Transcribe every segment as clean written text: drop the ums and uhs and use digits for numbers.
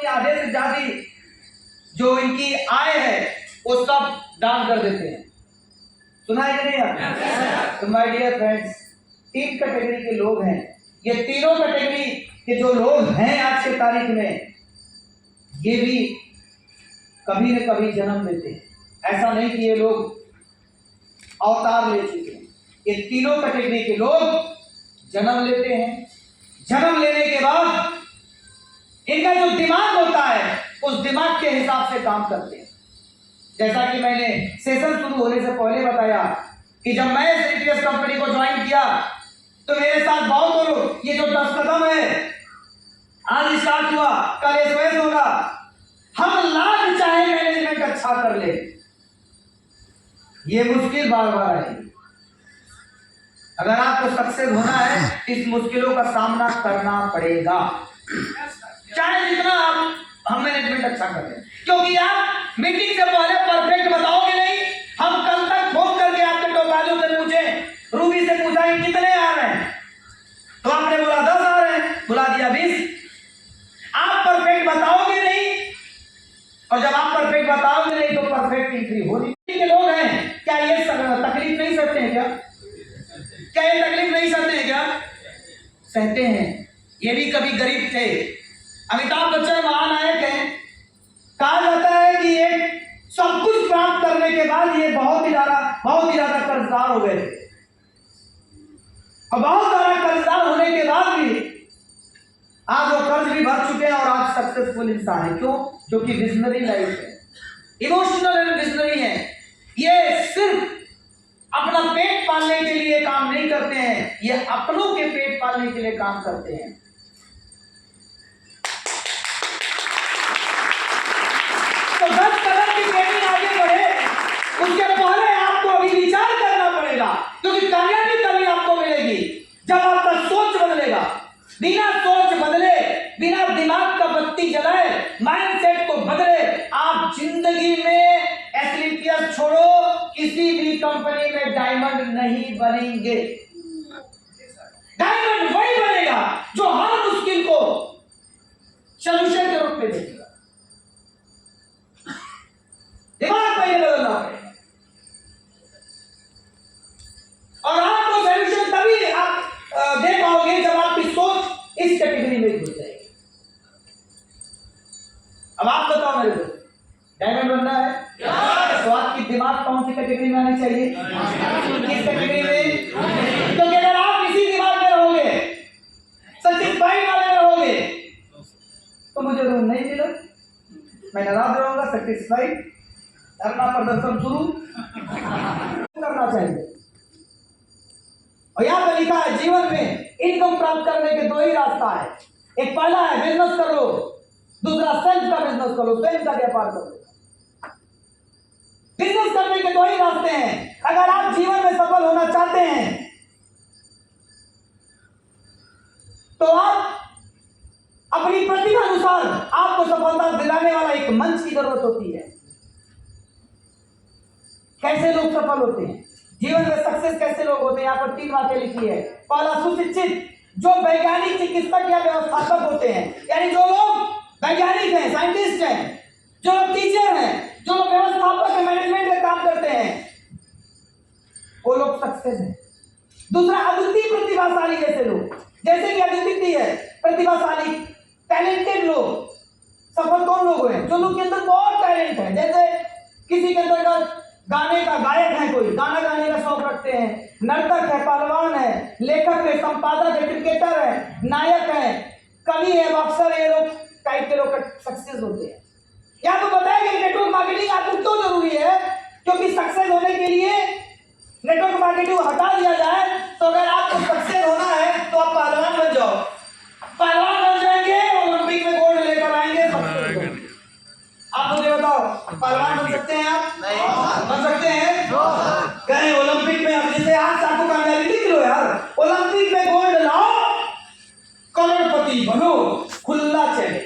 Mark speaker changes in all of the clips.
Speaker 1: आधे से ज्यादा जो इनकी आय है वो सब दान कर देते हैं। सुना है कि नहीं आपने? तो माय डियर फ्रेंड्स, 3 कैटेगरी के लोग हैं। ये तीनों कैटेगरी के जो लोग हैं आज के तारीख में, ये भी कभी न कभी जन्म लेते हैं। ऐसा नहीं कि ये लोग अवतार ले चुके हैं। ये तीनों कैटेगरी के लोग जन्म लेते हैं। जन्म लेने के बाद इनका जो दिमाग होता है उस दिमाग के हिसाब से काम करते हैं। जैसा कि मैंने सेशन शुरू होने से पहले बताया कि जब मैं सीटीएस कंपनी को ज्वाइन किया तो मेरे साथ बहुत लोग, ये जो 10 कदम है आज स्टार्ट हुआ, कल एसओएस होगा, हम लाख चाहे मैनेजमेंट अच्छा कर ले, ये मुश्किल बार बार आएगी। अगर आपको सक्सेस होना है इस मुश्किलों का सामना करना पड़ेगा, चाहे जितना हम मैनेजमेंट अच्छा कर लें। क्योंकि आप मीटिंग से पहले परफेक्ट बताओगे नहीं। हम कल तक फोन करके आपके टोकालियों से पूछे, रूबी से पूछा कि कितने आ रहे हैं, तो आपने बोला 10 आ रहे हैं, बुला दिया 20। आप परफेक्ट बताओगे नहीं, और जब आप परफेक्ट बताओगे नहीं तो परफेक्ट एंट्री हो नहीं। के लोग हैं, क्या ये तकलीफ नहीं सहते हैं? क्या ये तकलीफ नहीं सहते हैं? क्या सहते हैं? ये भी कभी गरीब थे। अमिताभ बच्चन महान नायक हैं। कहा जाता है कि ये सब कुछ प्राप्त करने के बाद ये बहुत ही ज्यादा कर्जदार हो गए थे, और बहुत ज्यादा कर्जदार होने के बाद भी आज वो कर्ज भी भर चुके हैं और आज सक्सेसफुल इंसान है। क्यों? क्योंकि विजनरी लाइफ है, इमोशनल एंड विजनरी है। ये सिर्फ अपना पेट पालने के लिए काम नहीं करते हैं, ये अपनों के पेट पालने के लिए काम करते हैं। तो 10 कदम की ट्रेनिंग आगे बढ़े उसके पहले आपको अभी विचार करना पड़ेगा, क्योंकि कामयाबी तभी आपको मिलेगी जब आपका सोच बदलेगा। बिना सोच बदले, बिना दिमाग का बत्ती जलाए, माइंडसेट को बदले, आप जिंदगी में एसलीपियस छोड़ो, किसी भी कंपनी में डायमंड नहीं बनेंगे। डायमंड वही बनेगा जो हर मुश्किल को सॉल्यूशन के रूप में देखेगा। दिमाग को ये बदलना पड़ेगा, और आपको सॉल्यूशन तभी आप दे पाओगे जब आपकी सोच इस कैटेगरी में घुस जाएगी। अब आप बताओ मेरे को, डायमंड बनना है तो आपकी दिमाग कौन सी कैटेगरी में आनी चाहिए? किस कैटेगरी में? क्योंकि अगर आप इसी दिमाग में रहोगे, सेटिस्फाइड वाले में रहोगे, तो मुझे रूम नहीं मिला, मैं नाराज रहूंगा। सेटिस्फाइड, अपना प्रदर्शन शुरू करना चाहिए। और यहाँ पे लिखा है जीवन में इनकम प्राप्त करने के 2 ही रास्ता है। एक पहला है बिजनेस करो, दूसरा सेल्फ का बिजनेस करो, सेल्फ का व्यापार करो। बिजनेस करने के 2 ही रास्ते हैं। अगर आप जीवन में सफल होना चाहते हैं तो आप अपनी प्रतिभा अनुसार आपको सफलता दिलाने वाला एक मंच की जरूरत होती है। कैसे लोग सफल होते हैं जीवन में, सक्सेस कैसे लोग होते हैं? यहाँ पर 3 बातें लिखी है। पहला, सुशिक्षित, जो वैज्ञानिक, चिकित्सक या व्यवस्थापक होते हैं, यानी जो लोग वैज्ञानिक हैं, साइंटिस्ट हैं, जो लोग टीचर हैं, जो लोग व्यवस्थापक है, मैनेजमेंट में काम करते हैं, वो लोग सक्सेस हैं। दूसरा, अद्वितीय प्रतिभाशाली जैसे लोग, जैसे कि अद्वितीय है, प्रतिभाशाली, टैलेंटेड लोग। सफल कौन लोग हैं? जो लोग के अंदर बहुत टैलेंट है। जैसे किसी के अंदर गाने का गायक है, कोई गाना गाने का शौक रखते हैं, नर्तक है, पहलवान है, लेखक है, संपादक है, क्रिकेटर है, नायक है, कवि है, बॉक्सर है, ये लोग टाइप के लोग सक्सेस होते हैं। या तो बताया कि नेटवर्क मार्केटिंग आपको क्यों जरूरी है? क्योंकि सक्सेस होने के लिए नेटवर्क मार्केटिंग हटा दिया जाए तो अगर आपको सक्सेस होना है तो आप पहलवान बन जाओ। पहलवान बन जाएंगे, ओलंपिक में गोल्ड लेकर आएंगे। आप मुझे बताओ, पहलवान बन सकते हैं? आप नहीं बन सकते हैं? कहीं ओलंपिक में, अब जैसे आज आपको कामयाबी दिख लो यार, ओलंपिक में गोल्ड लाओ, करोड़पति बनो, खुला चले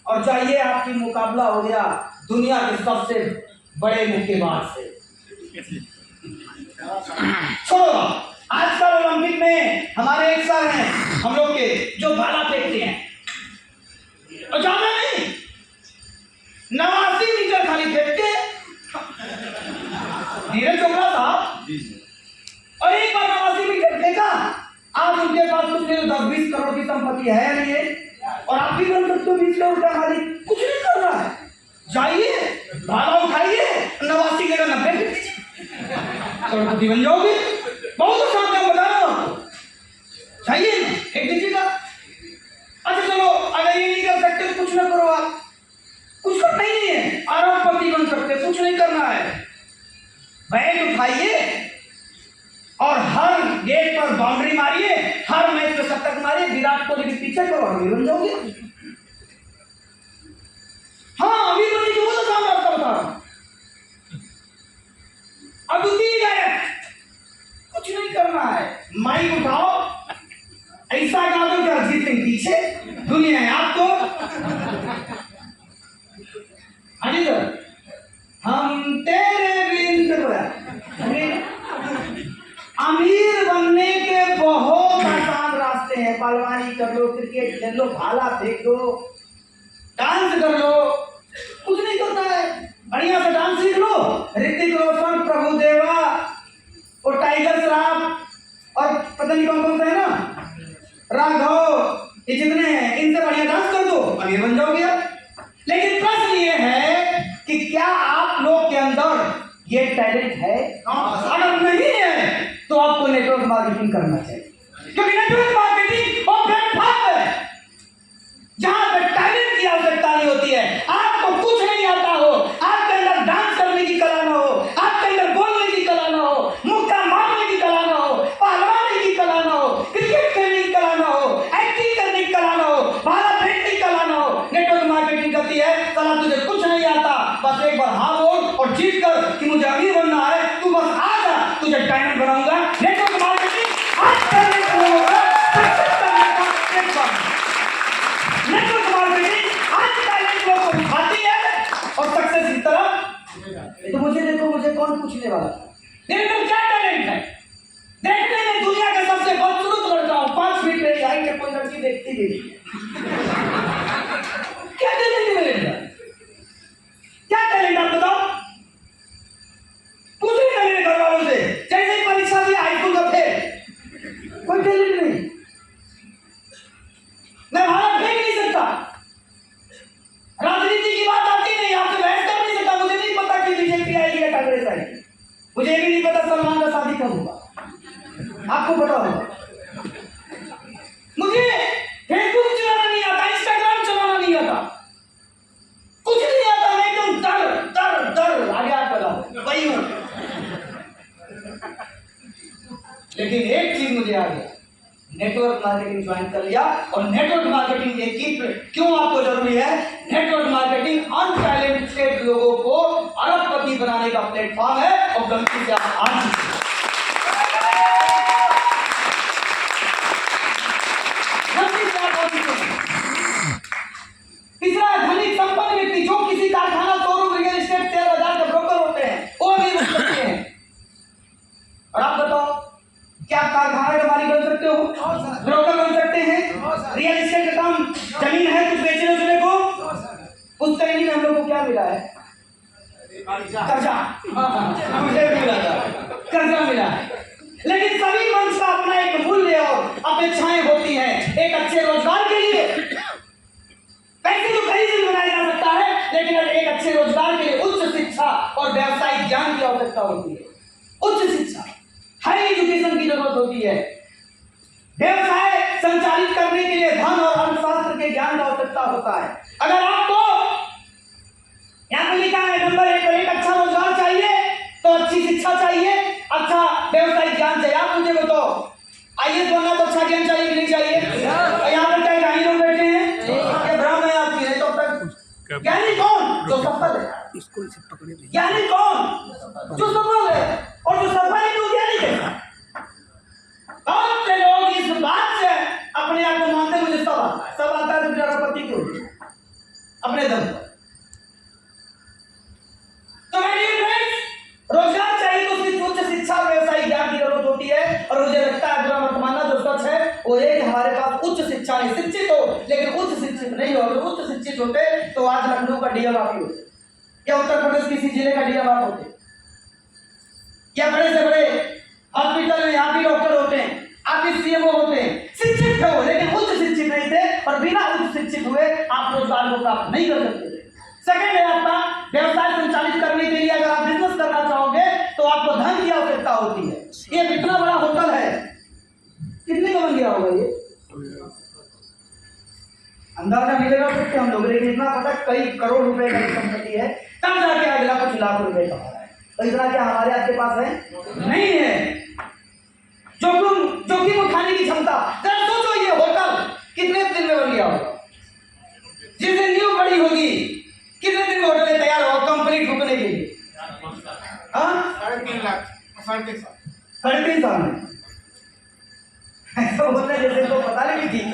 Speaker 1: और जाइए, आपकी मुकाबला हो गया दुनिया के सबसे बड़े मुक्केबाज से। छोड़ो, आजकल ओलंपिक में हमारे एक सर हैं हम लोग के, जो भाला फेंकते हैं, और ज्यादा नहीं, उल्टा मालिक कुछ नहीं कर रहा है, जाइए भाला उठाइए 89 के 90 फेंक दीजिए, करोड़पति बन जाओगे। बहुत आसान काम बता रहा हूं आपको, जाइए फेंक दीजिएगा। अच्छा चलो, अगर ये नहीं कर सकते तो कुछ ना करो, आप कुछ करना ही नहीं है, अरबपति बन सकते, कुछ नहीं करना है। बैट उठाइए और हर गेट पर बाउंड्री मारिए, हर मैच में शतक मारिए, विराट कोहली के पीछे करो, अमीर बन जाओगे। हाँ, अमीर बनने की वो तो काम रास्ता बता रहा हूं। अद्वितीय गायक, कुछ नहीं करना है, माइक उठाओ, ऐसा गा दो कि अरिजीत सिंह पीछे, दुनिया है आपको। हाँ जी सर, हम तेरे बिंद अमीर बनने के बहुत आसान रास्ते हैं। पहलवानी कर लो, क्रिकेट खेल लो, भाला फेंक लो, डांस कर लो, कुछ नहीं करना है, बढ़िया से डांस सीख लो। ऋतिक रोशन, प्रभुदेवा और टाइगर श्रॉफ और पता नहीं कौन कौन से है ना, राघव, ये जितने हैं, इनसे बढ़िया डांस कर दो, अमीर बन जाओगे आप। लेकिन प्रश्न ये है कि क्या आप लोग के अंदर ये टैलेंट है? अगर नहीं है तो आपको नेटवर्क मार्केटिंग करना चाहिए, क्योंकि नेटवर्क मार्केटिंग वो प्लेटफॉर्म है जहां पर टैलेंट की आवश्यकता नहीं होती है। आपको कुछ नहीं आता हो, आपके अंदर डांस करने की कला ना हो, आपके अंदर बोलने की कला ना हो, मुक्का मारने की कला ना हो, पहलवानी की कला ना हो, क्रिकेट खेलने की कला ना हो, एक्टिंग करने की कला ना हो, भाला फेंकने की कला ना हो, नेटवर्क मार्केटिंग करती है कला। तुझे कुछ नहीं आता, बस एक बार हाँ बोल और जीत कर कि मुझे अमीर बनना है, तू बस आ जा, तुझे डायमंड बनाऊंगा। नेटवर्क मार्केटिंग आज करने का होगा, सक्सेस करने का प्लेटफॉर्म। नेटवर्क मार्केटिंग आज टैलेंट लोगों को उठाती है और सक्सेस की तरफ। तो मुझे देखो, मुझे कौन पूछने वाला, मेरे अंदर क्या टैलेंट है? देखने में दुनिया का सबसे बदसूरत लड़का हूं, 5 फीट मेरी हाइट है, कोई लड़की देखती भी नहीं। क्या टैलेंट है मेरे अंदर? क्या टैलेंट आप बताओ? कुछ नहीं है मेरे घर वालों से, जैसे ही परीक्षा दी हाई स्कूल का फेल, कोई टैलेंट नहीं, मैं भाला फेंक नहीं सकता, राजनीति की बात आती नहीं, आपसे बहस कर नहीं सकता, मुझे नहीं पता कि बीजेपी आएगी या कांग्रेस आएगी, मुझे भी नहीं पता सलमान का शादी कब होगा, आपको पता होगा। मुझे फेसबुक चलाना नहीं आता, इंस्टाग्राम चलाना नहीं आता, कुछ नहीं आता, मैं एकदम डर आगे आप लगाओ वही हूं। लेकिन एक चीज मुझे आ गया, नेटवर्क मार्केटिंग ज्वाइन कर लिया। और नेटवर्क मार्केटिंग क्यों आपको जरूरी है? नेटवर्क मार्केटिंग अनटैलेंटेड लोगों को अरबपति बनाने का प्लेटफॉर्म है, और गलती से आप आज तीसरा, धनिक संपन्न व्यक्ति जो किसी कारखाना, शोरूम, रियल एस्टेट, शेयर बाजार के ब्रोकर होते हैं, वो भी बन सकते हैं। और आप बताओ, क्या आप कारखाने के मालिक बन सकते हो? ब्रोकर बन सकते हैं? रियल एस्टेट का काम, जमीन है कुछ बेचने उचने को, उस तरीके में हम लोग को क्या मिला है? कर्जा। मुझे भी मिला था, कर्जा मिला है। लेकिन सभी मंच का अपना एक मूल्य और अपेक्षाएं होती हैं। एक अच्छे रोजगार के लिए पैसे तो कहीं से बनाया जा सकता है, लेकिन एक अच्छे रोजगार के लिए उच्च शिक्षा और व्यावसायिक ज्ञान की आवश्यकता होती है। उच्च शिक्षा, हाई एजुकेशन की जरूरत होती है। व्यवसाय संचालित करने के लिए धन और अर्थशास्त्र के ज्ञान की आवश्यकता होता है। अगर आपको यहाँ पे लिखा है नंबर 1 पर एक अच्छा रोजगार चाहिए तो अच्छी शिक्षा चाहिए, अच्छा व्यवसायिक ज्ञान चाहिए। आप मुझे बताओ, आईएएस बनना तो अच्छा ज्ञान चाहिए कि नहीं चाहिए? यहाँ पर क्या ढाई लोग बैठे हैं, ये भ्रम है आपकी, है तो तक ज्ञानी कौन? जो सफल है। ज्ञानी कौन? जो सफल है, और जो सफल है वो ज्ञानी है। बहुत से लोग इस बात से अपने आप को मानते, मुझे सब आता है, तो मेरा पति क्यों अपने दम पर। तो रोजगार चाहिए तो सिर्फ उच्च शिक्षा और व्यवसायिक ज्ञान की जरूरत होती है। और मुझे लगता है पूरा वर्तमान जो सच है वो ये कि हमारे पास उच्च शिक्षा नहीं, शिक्षित हो लेकिन उच्च शिक्षित नहीं हो। अगर उच्च शिक्षित होते तो आज लखनऊ का डीएम आप ही होते, या उत्तर प्रदेश किसी जिले का डीएम आप होते, या बड़े से बड़े हॉस्पिटल में आप ही डॉक्टर होते हैं, आप ही सीएमओ होते हैं। शिक्षित हो लेकिन उच्च शिक्षित नहीं थे और बिना उच्च शिक्षित हुए आप रोजगार को प्राप्त नहीं कर सकते। सेकंड है आपका व्यवसाय संचालित करने के लिए अगर आप बिजनेस करना चाहोगे तो आपको धन की आवश्यकता होती है। ये कितना बड़ा होटल है, कितने का बन गया होगा ये, अंदाजा मिलेगा सकते हम लोग, लेकिन इतना पता कई करोड़ रुपए की संपत्ति है, तब जाके अगला कुछ लाख रुपए कमा रहा है। तो इतना क्या हमारे आपके पास है? नहीं है। जोखिम उठाने की क्षमता, जरा सोचो ये होटल कितने दिन में बन गया होगा, जिस दिन न्यू बड़ी होगी कितने दिन में होटल तैयार होगा कंप्लीट रुकने के लिए? हाँ
Speaker 2: 3.5 लाख,
Speaker 1: 3.5 साल में ऐसा बोलने जैसे तो पता नहीं ठीक है।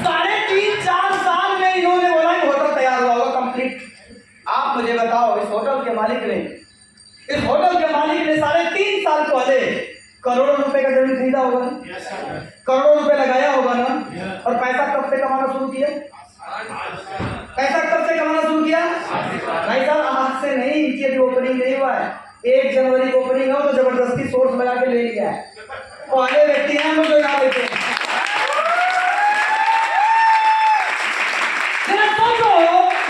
Speaker 1: 3.5-4 साल में इन्होंने बोला कि होटल तैयार हुआ होगा कंप्लीट। आप मुझे बताओ इस होटल के मालिक ने 3.5 साल पहले करोड़ों रुपए का जमीन खरीदा होगा ना, करोड़ों रुपए लगाया होगा ना, और पैसा कब से कमाना शुरू किया? भाई साहब आज से नहीं, इनकी अभी ओपनिंग नहीं हुआ है, 1 जनवरी को ओपनिंग हो तो जबरदस्ती सोर्स लगा के ले लिया है। पहले व्यक्ति हैं हम लोग यहाँ बैठे हैं। सोचो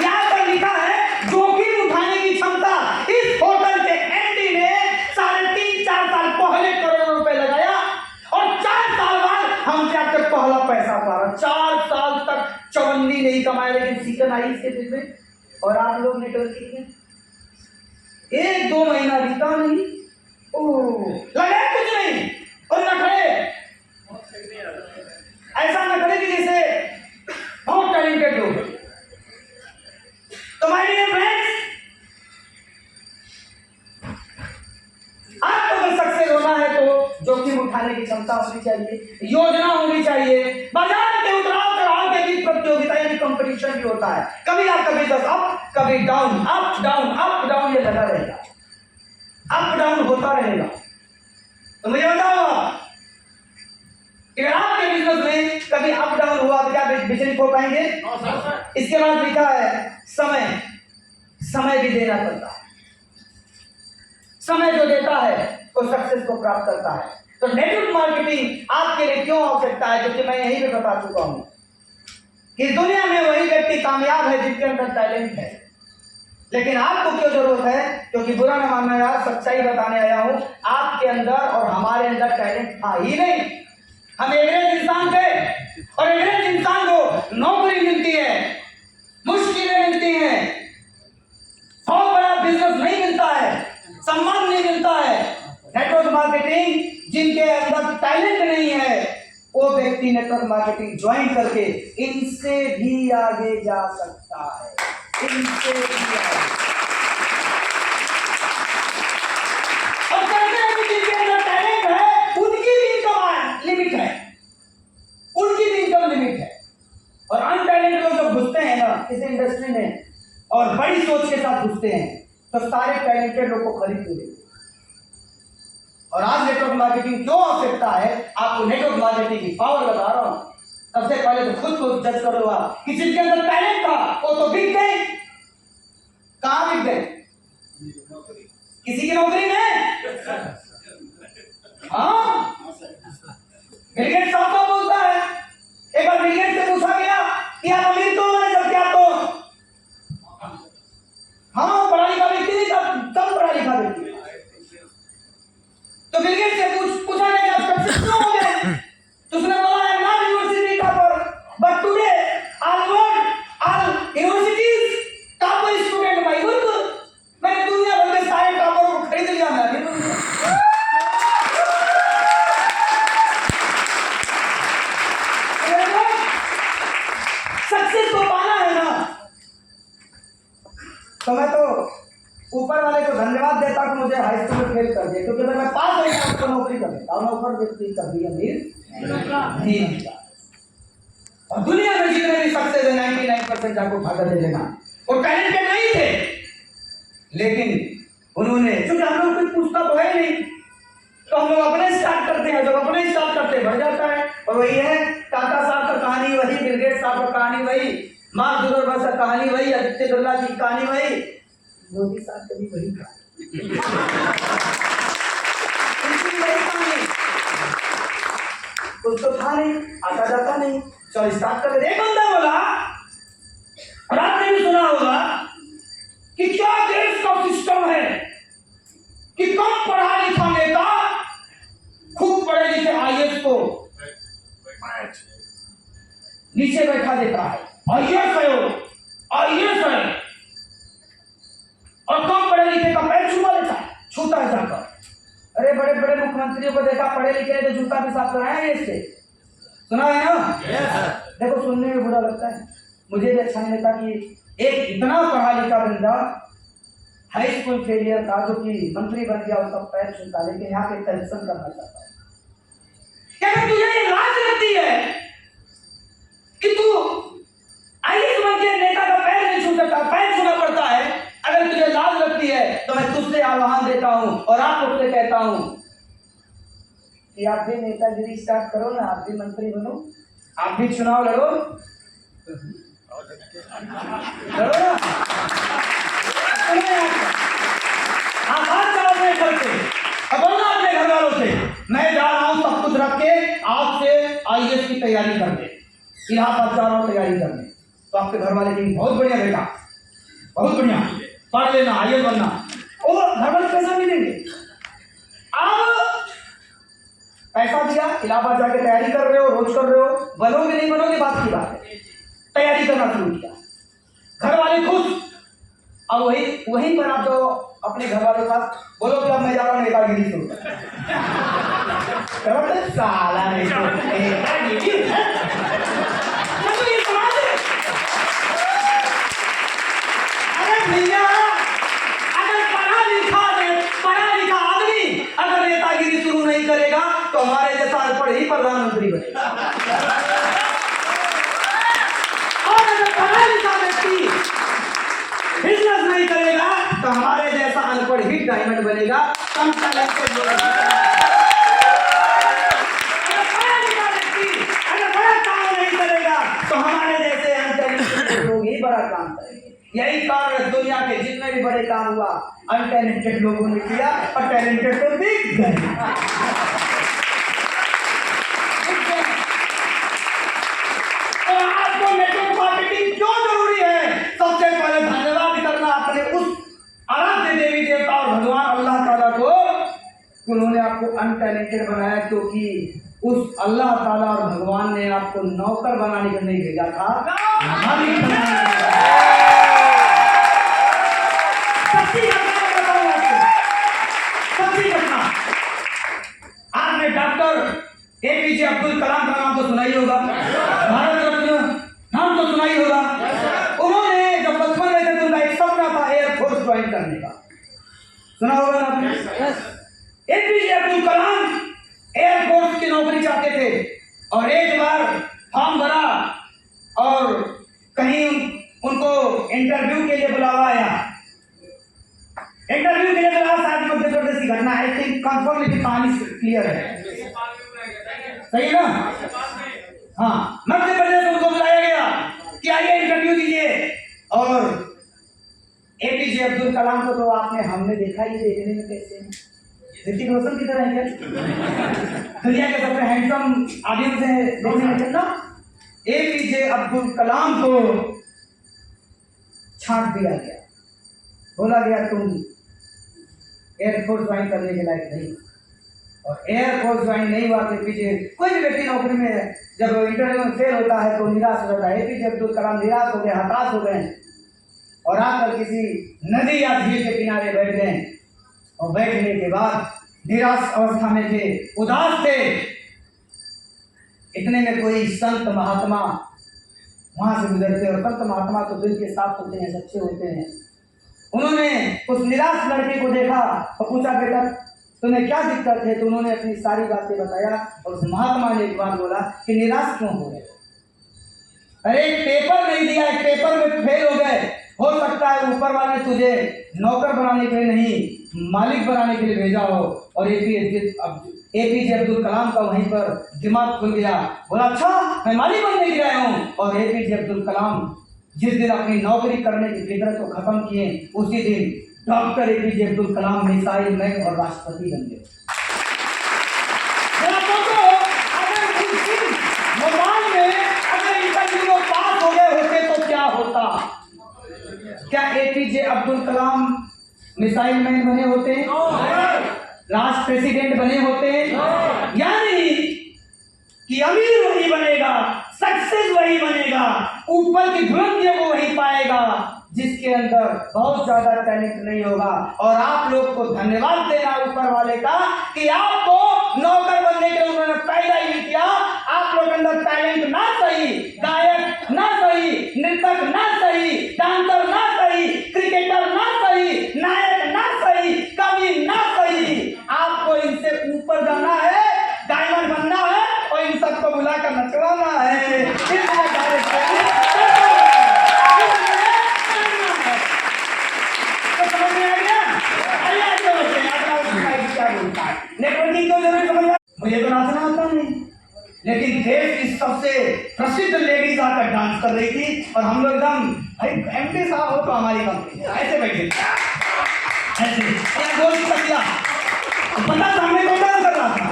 Speaker 1: यहाँ पर लिखा है जोखिम उठाने की क्षमता। इस होटल के एमडी ने 3.5-4 साल पहले करोड़ों रुपए लगाया और 4 साल बाद हमसे आपके पहला पैसा उतारा। 4 साल तक चवन्नी नहीं कमाया, लेकिन सीजन आई इसके दिल में और आप लोग नेटवर्किंग में 1-2 महीना बीता नहीं, लगा कुछ नहीं और नखरे, ऐसा नखरे कि जैसे बहुत टैलेंटेड लोग। तो माय डियर फ्रेंड्स, आपको अगर सक्सेस होना है तो जोखिम उठाने की क्षमता होनी चाहिए, योजना होनी चाहिए, बाजार के उतार चढ़ाव के बीच प्रतियोगिता यानी कंपटीशन भी होता है। कभी आपका बिजनेस अप, कभी डाउन, अप डाउन ये लगा रहेगा, अप डाउन होता रहेगा। तो मुझे बताओ अगर आपके बिजनेस में कभी अप डाउन हुआ तो क्या बिजनेस हो पाएंगे? इसके बाद लिखा है समय भी देना पड़ता है। समय जो देता है वो सक्सेस को प्राप्त करता है। तो नेटवर्क मार्केटिंग आपके लिए क्यों आवश्यकता है? क्योंकि मैं यही पे बता चुका हूं कि दुनिया में वही व्यक्ति कामयाब है जिसके अंदर टैलेंट है। लेकिन आपको क्यों जरूरत है? क्योंकि बुरा न मानना यार, सच्चाई बताने आया हूं, आपके अंदर और हमारे अंदर टैलेंट था ही नहीं। हम एवरेज इंसान थे और एवरेज इंसान को नौकरी मिलती है, मुश्किलें मिलती हैं, बहुत बड़ा बिजनेस नहीं मिलता है, सम्मान नहीं मिलता है। नेटवर्क मार्केटिंग जिनके अंदर टैलेंट नहीं है वो व्यक्ति नेटवर्क मार्केटिंग ज्वाइन करके इनसे भी आगे जा सकता है, इनसे भी आगे। और कहते हैं कि जिनके अंदर टैलेंट है उनकी भी इनकम लिमिट है, उनकी भी इनकम लिमिट है। और अनटैलेंटेड लोग जब घुसते हैं ना इस इंडस्ट्री में और बड़ी सोच के साथ घुसते हैं तो सारे टैलेंटेड लोग को खरीद लेते हैं। और आज नेटवर्क मार्केटिंग क्यों आवश्यकता है? आपको नेटवर्क मार्केटिंग की पावर बता रहा हूं। सबसे पहले तो खुद को जज करो आप कि जिनके अंदर टैलेंट था वो तो बिक गए। कहां बिक गए? किसी की नौकरी में। हाँ, बिल गेट्स साफ बोलता है। एक बार बिल गेट्स से पूछा गया कि आप अमीर क्यों बने जबकि आप तो हाँ पढ़ा लिखा व्यक्ति नहीं था, कम पढ़ा लिखा व्यक्ति। तो बिल गेट्स से पूछा गया कि आप सक्सेस क्यों हो गए? तो उसने बोला I am not university topper but today I work all universities topper student my work. मैंने दुनिया भर के सारे टॉपर को खरीद लिया। सक्सेस को पाना है ना, तो मैं तो ऊपर वाले को धन्यवाद देता कि मुझे हाई स्कूल में फेल कर दिया, क्योंकि अगर मैं पास हो गया तो नौकरी कर देता हूं। ऊपर व्यक्ति कभी अमीर नहीं। और दुनिया में जितने भी सक्सेस है 99% आपको भागा दे देना। वो टैलेंटेड नहीं थे, लेकिन उन्होंने, क्योंकि हम लोग कोई पूछता तो है नहीं, तो हम लोग अपने स्टार्ट करते हैं। जब अपने स्टार्ट करते हैं बढ़ जाता है। और वही है टाटा साहब का कहानी वही, बिल गेट्स साहब का कहानी वही, मार्क जुकरबर्ग का कहानी वही, आदित्य बिरला की कहानी वही, मोदी साहब कभी वही कहानी। कुछ तो था नहीं, आता जाता नहीं, चलो स्टार्ट कर दे। एक बंदा बोला, और आपने भी सुना होगा कि क्या देश का सिस्टम है कि कम पढ़ा लिखा नेता खूब पढ़े लिखे आईएएस को नीचे बैठा देता है। आईएएस है वो, आईएएस है, और कम पढ़े लिखे का पैर छुपा लेता है, छूता है जाकर। अरे बड़े बड़े मुख्यमंत्रियों को देखा पढ़े लिखे तो जूता भी साफ कराएंगे इससे, सुना है ना? देखो सुनने में बुरा लगता है, मुझे भी अच्छा नहीं लगता कि एक इतना पढ़ा लिखा बंदा हाई स्कूल फेलियर था जो कि मंत्री बन गया, उसका पैर छूता, लेकिन यहाँ पे करेक्शन करना चाहता है। क्या तुझे ये लाज लगती है कि तू आईएएस बन के नेता का पैर नहीं छू सकता, पैर छूना पड़ता है? अगर तुझे लाज लगती है तो मैं तुझसे आह्वान देता हूं और आप लोग से कहता हूं कि आप भी नेतागिरी स्टार्ट करो ना, आप भी मंत्री बनो, आप भी चुनाव लड़ो, लड़ो ना। आवाज चलो अपने घर से, अब बोलना अपने घर वालों से, मैं जा रहा हूं सब कुछ रख के, आज से आईएएस की तैयारी कर दे, इलाहाबाद जा रहा हूं तैयारी करने। तो आपके घर वाले कहेंगे बहुत बढ़िया बेटा, बहुत बढ़िया, पढ़ लेना, आईएएस बनना, और घर वाले पैसा भी देंगे। अब पैसा दिया, इलाहाबाद जाके तैयारी कर रहे हो, रोज कर रहे हो, बनोगे नहीं बनोगे बात की बात है, तैयारी करना शुरू किया, घर वाले खुश। अब वहीं पर आप जो अपने घर वालों के पास बोलो कि अब मैं जा रहा हूँ नेतागिरी शुरू साला नेतागिरी भैया, अगर पढ़ा लिखा आदमी अगर नेतागिरी शुरू नहीं करेगा तो हमारे जैसा अनपढ़ ही प्रधानमंत्री बनेगा, और अगर पढ़ा लिखा व्यक्ति बिजनेस नहीं करेगा तो हमारे जैसा अनपढ़ ही डायमंड बनेगा, कम टैलेंटेड लोग। अगर पढ़ा लिखा व्यक्ति अगर बड़ा काम नहीं करेगा तो हमारे जैसे अनटैलेंटेड लोग ही बड़ा काम करेंगे। यही कारण दुनिया के जितने भी बड़े काम हुआ अनटैलेंटेड लोगों ने किया, और टैलेंटेड तो दिख गए। तो आपको नेटवर्क मार्केटिंग क्यों जरूरी है? सबसे पहले धन्यवाद करना अपने उस आराध्य देवी देवता और भगवान अल्लाह ताला को, उन्होंने आपको अनटैलेंटेड बनाया, क्योंकि उस अल्लाह ताला और भगवान ने आपको नौकर बनाने के नहीं भेजा था, मालिक बनाने के सच्ची घटना। आपने डॉक्टर एपीजे अब्दुल कलाम का नाम तो सुना ही होगा, भारत रत्न नाम तो सुना ही होगा। उन्होंने जब बचपन में थे तो उनका एक सपना था एयरफोर्स ज्वाइन करने का, सुना होगा ना आपने? एपीजे अब्दुल कलाम एयरफोर्स की नौकरी चाहते थे, और एक बार फॉर्म भरा और कहीं उनको इंटरव्यू के लिए बुलावा आया। इंटरव्यू के लिए बुलावा, शायद मध्य प्रदेश की घटना, आई थिंक कंफर्म कहानी क्लियर है, सही है ना? हाँ, मध्य प्रदेश उनको बुलाया गया कि आइए इंटरव्यू दीजिए। और एपीजे अब्दुल कलाम को तो आपने हमने देखा ही, देखने में कैसे हैं, ऋतिक रोशन की तरह है क्या? दुनिया के सबसे हैंडसम ऑडियंस है देखने में कितना। एपीजे अब्दुल कलाम को छांट दिया गया, बोला गया तुम एयरफोर्स ज्वाइन करने के लायक नहीं, और एयरफोर्स ज्वाइन नहीं हुआ तो एपीजे, कोई भी व्यक्ति नौकरी में जब इंटरव्यू में फेल होता है तो निराश हो जाता है। एपीजे अब्दुल कलाम निराश हो गए, हताश हो गए, और आकर किसी नदी या झील के किनारे बैठ गए, और बैठने के बाद निराश अवस्था में थे, उदास थे। इतने में कोई संत महात्मा वहां से गुजरते, और संत महात्मा तो दिल के साफ होते हैं, सच्चे होते हैं। उन्होंने उस निराश लड़के को देखा और पूछा, बेटा तुम्हें क्या दिक्कत है? तो उन्होंने अपनी सारी बातें बताया, और उस महात्मा ने एक बात बोला कि निराश क्यों हो गए? अरे पेपर नहीं दिया, एक पेपर में फेल हो गए, हो सकता है ऊपर वाले ने तुझे नौकर बनाने के लिए नहीं मालिक बनाने के लिए भेजा हो। और एपीजे अब्दुल कलाम का वहीं पर दिमाग खुल गया, बोला अच्छा मैं मालिक बनने के लिए आया हूँ। और एपीजे अब्दुल कलाम जिस दिन अपनी नौकरी करने की फिक्र को खत्म किए, उसी दिन doctor APJ Abdul Kalam missile man और राष्ट्रपति बन गए। अगर मोबाइल में अगर इंटरव्यू में पास हो गए होते तो क्या होता? क्या APJ Abdul Kalam missile man बने होते? राष्ट्र प्रेसिडेंट बने होते? यानी कि अमीर वही बनेगा, सक्सेस वही बनेगा, ऊपर की बुलंदियों को वही पाएगा जिसके अंदर बहुत ज्यादा टैलेंट नहीं होगा। और आप लोग को धन्यवाद देना ऊपर वाले का कि आपको नौकर बनने के लिए उन्होंने पैदा ही नहीं किया। आप लोग के अंदर टैलेंट ना सही, गायक ना सही, नृतक ना सही, डांसर ना सही, क्रिकेटर ना सही, नायक ना सही, कवि ना सही, आपको इनसे ऊपर जाना है, डायमंड बनना है और इन सबको बुलाकर नचवाना है। नेटवर्किंग को जरूर समझ, मुझे तो नाचना आता नहीं, लेकिन देश की सबसे प्रसिद्ध लेडीज आकर डांस कर रही थी और हम लोग एकदम भाई एमडी साहब हो तो हमारी कंपनी ऐसे बैठे ऐसे गोल तकिया पता सामने कौन डांस कर रहा था,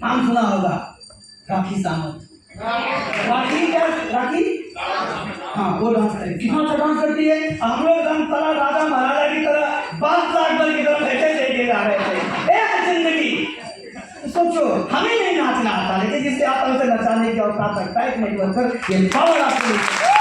Speaker 1: नाम सुना होगा राखी सावंत। राखी क्या? राखी हाँ, वो डांस करे, कितना अच्छा डांस करती है। हम लोग एकदम तरह राजा महाराजा की तरह 5 लाख बल की तरफ ऐसे देखे जा रहे थे। एक जिंदगी सोचो, हमें नहीं नाचना आता, लेकिन जिससे आता उसे नचाने की औकात रखता है एक नेटवर्कर, ये पावर आपको